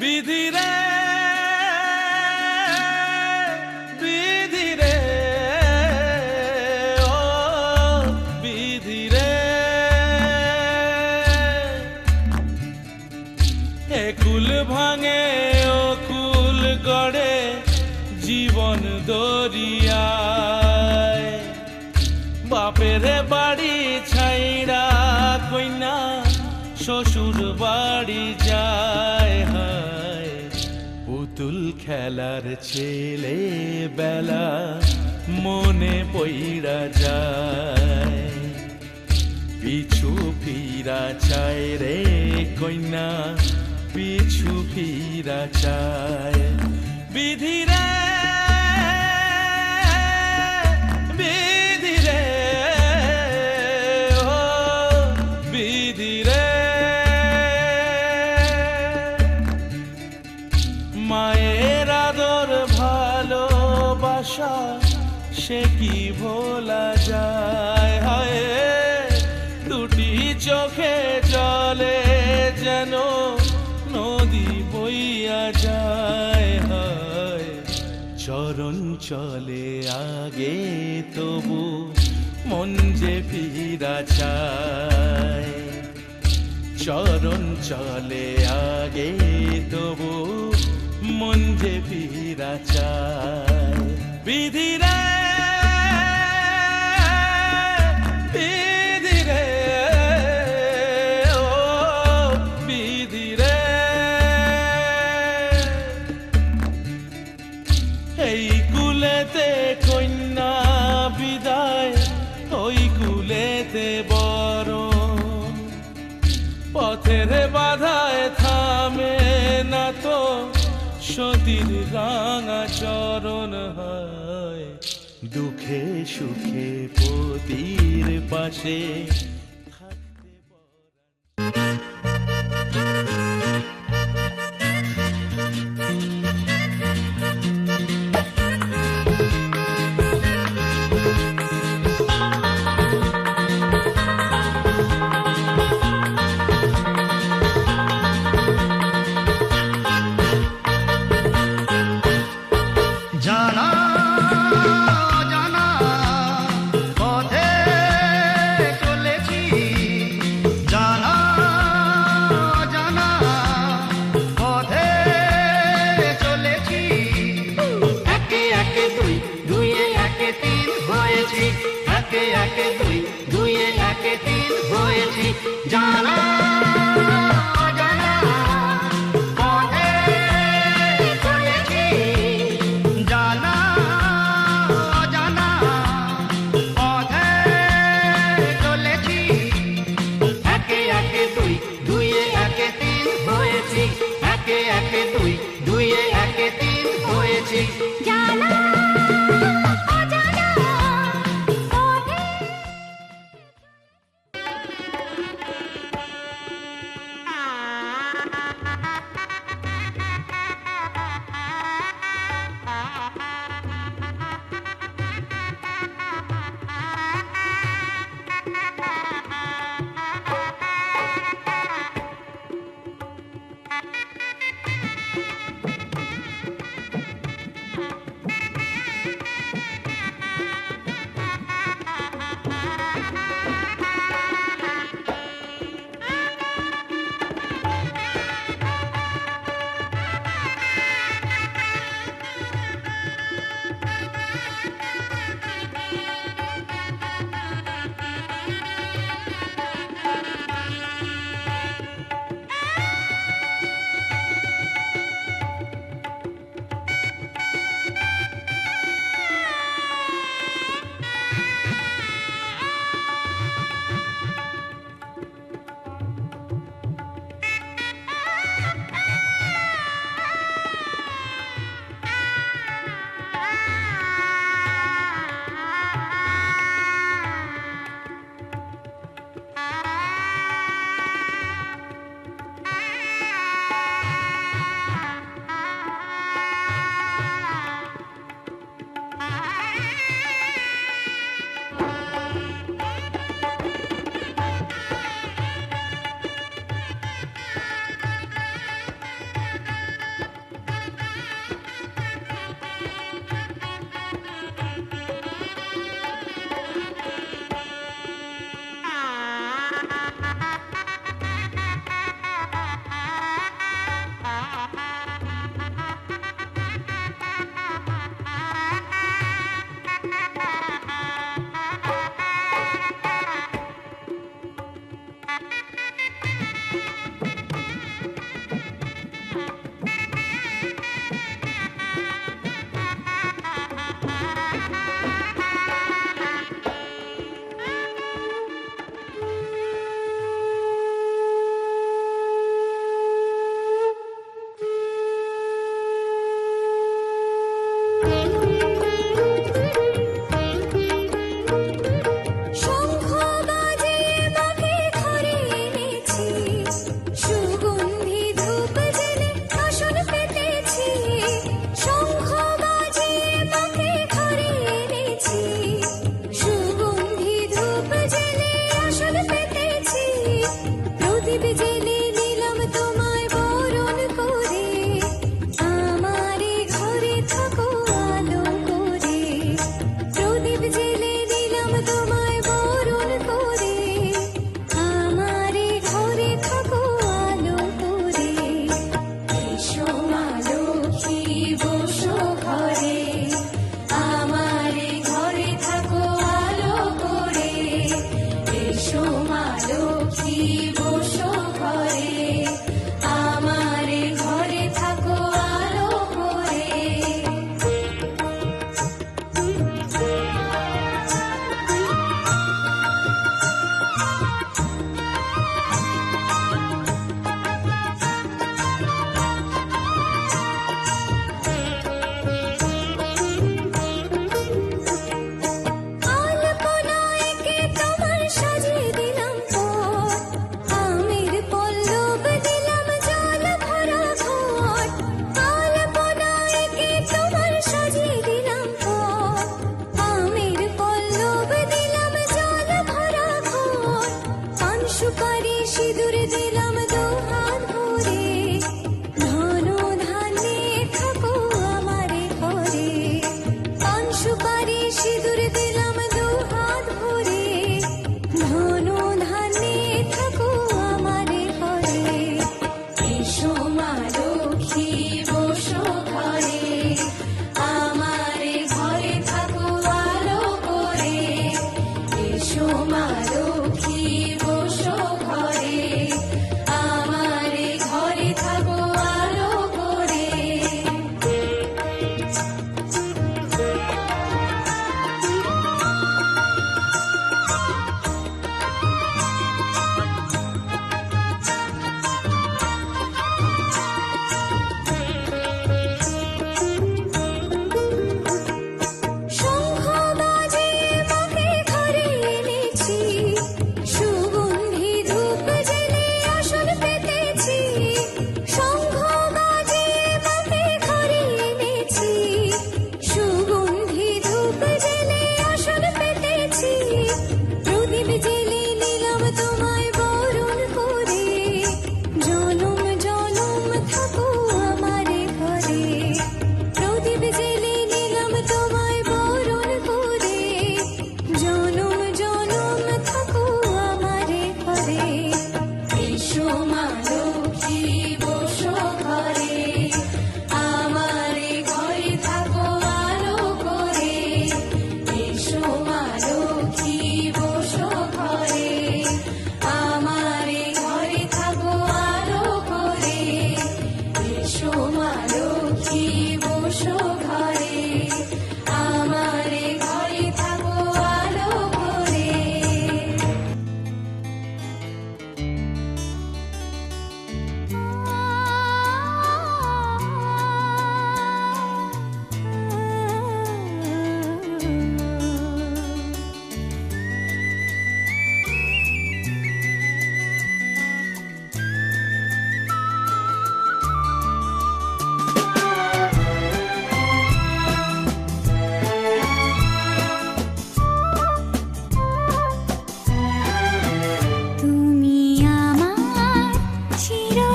বিধিরে বিধিরে ও বিধিরে একুল ভাঙে ও কুল গড়ে জীবন দরিয়ায় বাপের বাড়ি ছাইড়া কইনা শ্বশুর বাড়ি যায় হায় পুতুল খেলার ছেলে বেলা মনে পইড়া যায় পিছু ফিরা চায় রে কইনা পিছু ফিরা চায় বিধিরে বিধিরে ও বিধিরে মায়ের আদর ভালোবাসা সে কি ভোলা যায় হায় দুটি চোখে জলে যেন নদী বইয়া যায় হায় চরণ চলে আগে তবু মন যে ফিরা চায় চরণ চলে আগে তবু মন যে ফিরা চায় বিধিরে বিধিরে ও বিধিরে এই কুলেতে কন্যা বিদায় ওই কুলেতে বরণ পথের বাধায় থামে না তো সতীর রাঙা চরণ হয় দুঃখে সুখে পতির পাশে থাকতে জানা জানা পথে চলেছি জানা জানা পথে চলেছি একে একে দুই দুইয়ে একে তিন হয়েছি একে একে দুই দুইয়ে একে তিন হয়েছি জানা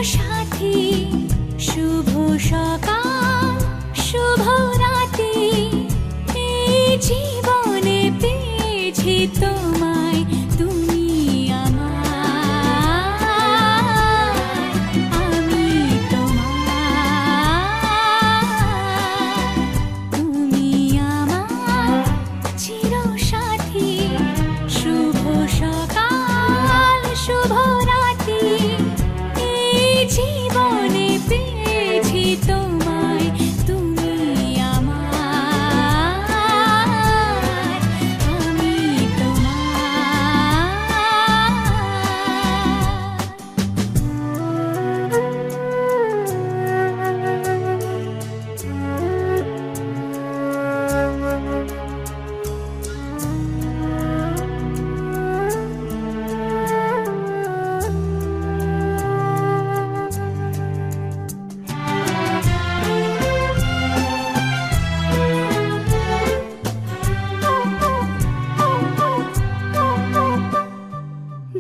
সাথী শুভ সকাল শুভ রাতি এই জীবনে পেয়েছি তোমায় তুমি আমার আমি তোমার তুমি আমার চির সাথী শুভ সকাল শুভ রাতি এই জীবনে পেয়েছি তোমায় তুমি আমার আমি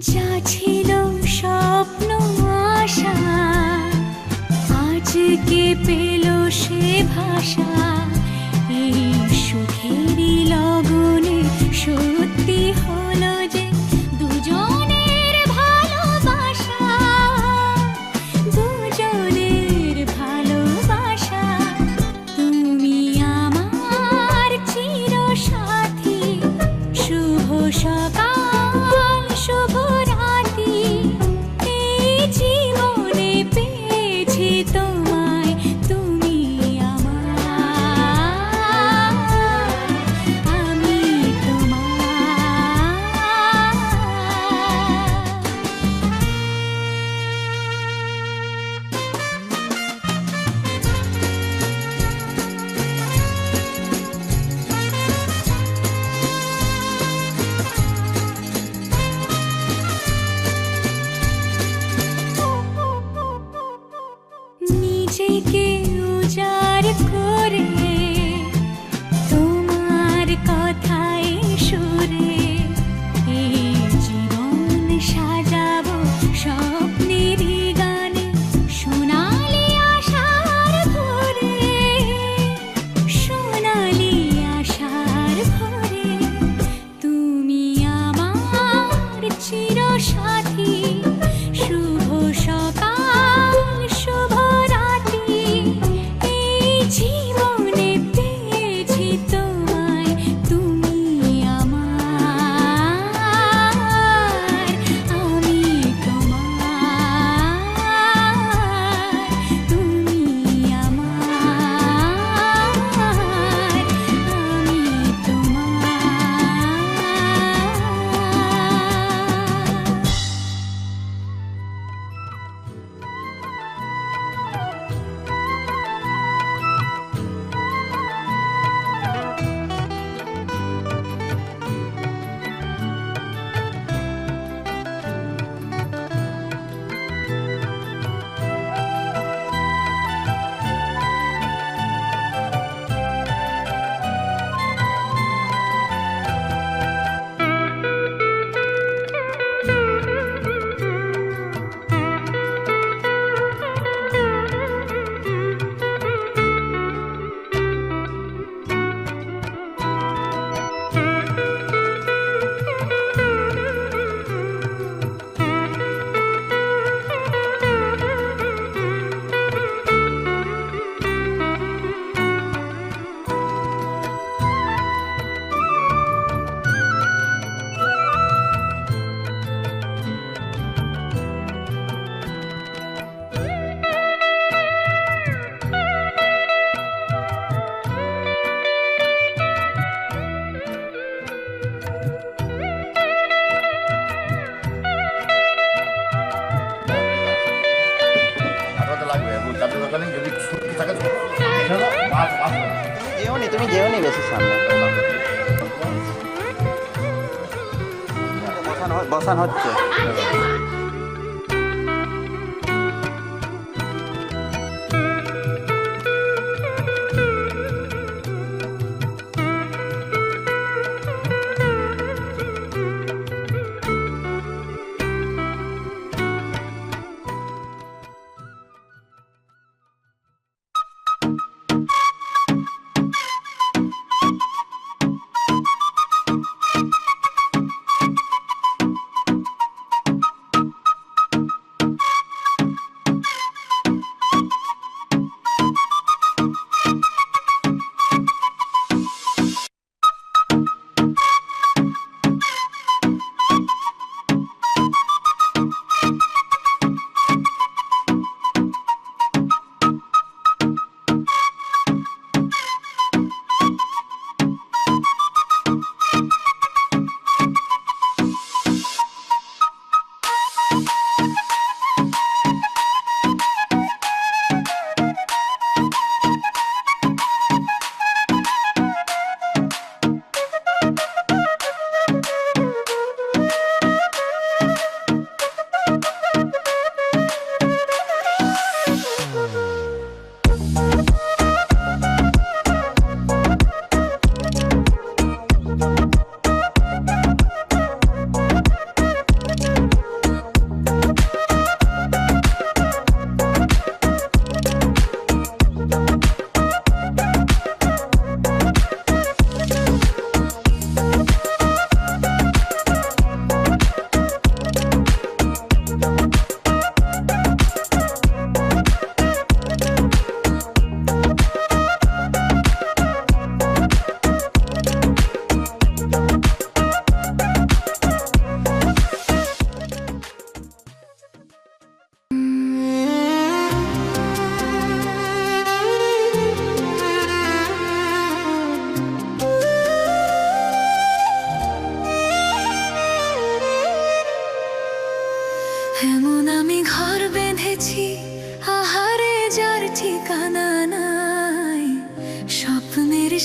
যা ছিল স্বপ্ন আশা আজকে পেল সে ভাষা এই সুখেরই লগনে সত্যি হলো যে দুজনের ভালোবাসা দুজনের ভালোবাসা তুমি আমার চির সাথী শুভ সকাল শুভ রাতি এই জীবনে পেয়েছি তোমায় তুমি আমার আমি নিজেকে উজাড় করে তোমার কথায় সুরে এই জীবন সাজাবো স্বপ্নেরই গানে সোনালি আশার ভোরে সোনালি আশার ভোরে তুমি আমার চির সাথী শুভ সকাল শুভ রাতি এই জীবনে পেয়েছি তোমায় তুমি আমার আমি তোমার তুমি আমার আমি তোমার যেওনি তুমি যেওনি বেশি সামনে বসান হচ্ছে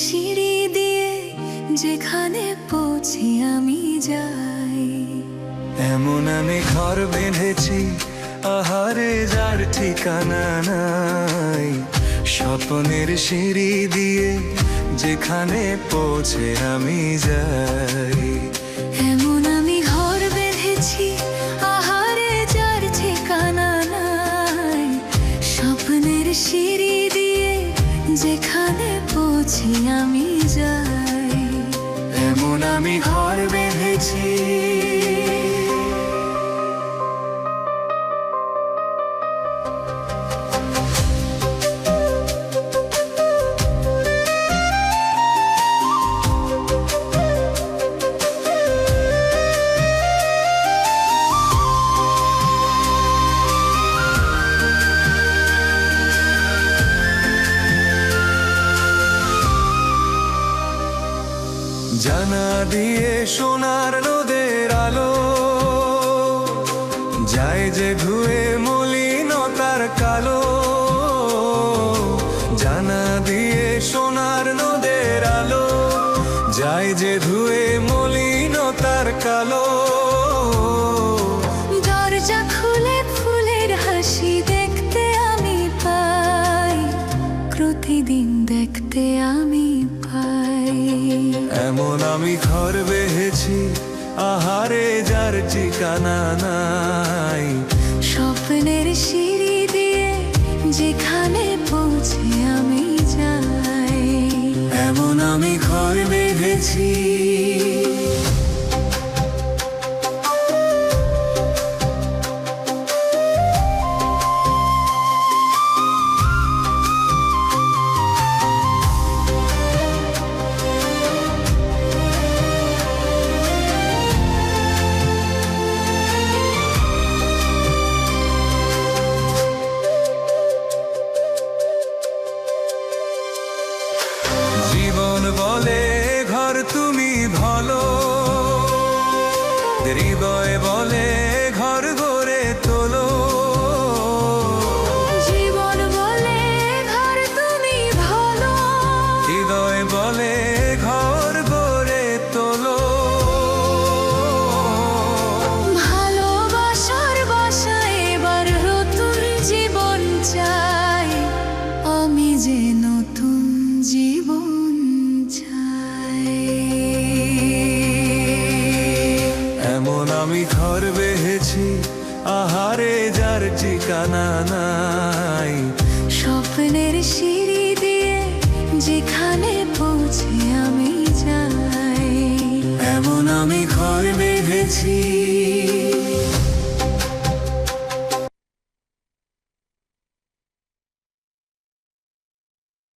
সিঁড়ি দিয়ে যেখানে পৌঁছে আমি যাই। এমন আমি ঘর বেঁধেছি আহারে যার ঠিকানা নাই, স্বপ্নের সিঁড়ি দিয়ে যেখানে পৌঁছে আমি যাই। এমন আমি ঘর বেঁধেছি আহারে যার ঠিকানা নাই, স্বপ্নের সিঁড়ি দিয়ে যেখানে পৌঁছে আমি যাই। এমন আমি ঘর বেঁধেছি। জানা দিয়ে সোনার নদের আলো যায় যে ধুয়ে মলিনতার কালো। জানা দিয়ে সোনার নদের আলো যায় যে ধুয়ে মলিনতার কালো। দরজা খুলে ফুলের হাসি দেখতে আমি পাই, প্রতিদিন দেখতে আমি পাই। এমন আমি ঘর বেঁধেছি আহারে যার ঠিকানা নাই, স্বপ্নের সিঁড়ি দিয়ে যেখানে পৌঁছে আমি যাই। এমন আমি ঘর বেঁধেছি। জীবন বলে ঘর তুমি ভালো, হৃদয় বলে ঘর গড়ে তোলো। জীবন বলে ঘর তুমি ভালো, হৃদয় বলে ঘর গড়ে তোলো। ভালোবাসার বাসায় এবার নতুন জীবন চাই, আমি যে নতুন জীবন চাই। এমন আমি ঘর বেঁধেছি আহারে যার ঠিকানা নাই, স্বপ্নের সিঁড়ি দিয়ে যেখানে পৌঁছে আমি যাই। এমন আমি ঘর বেঁধেছি।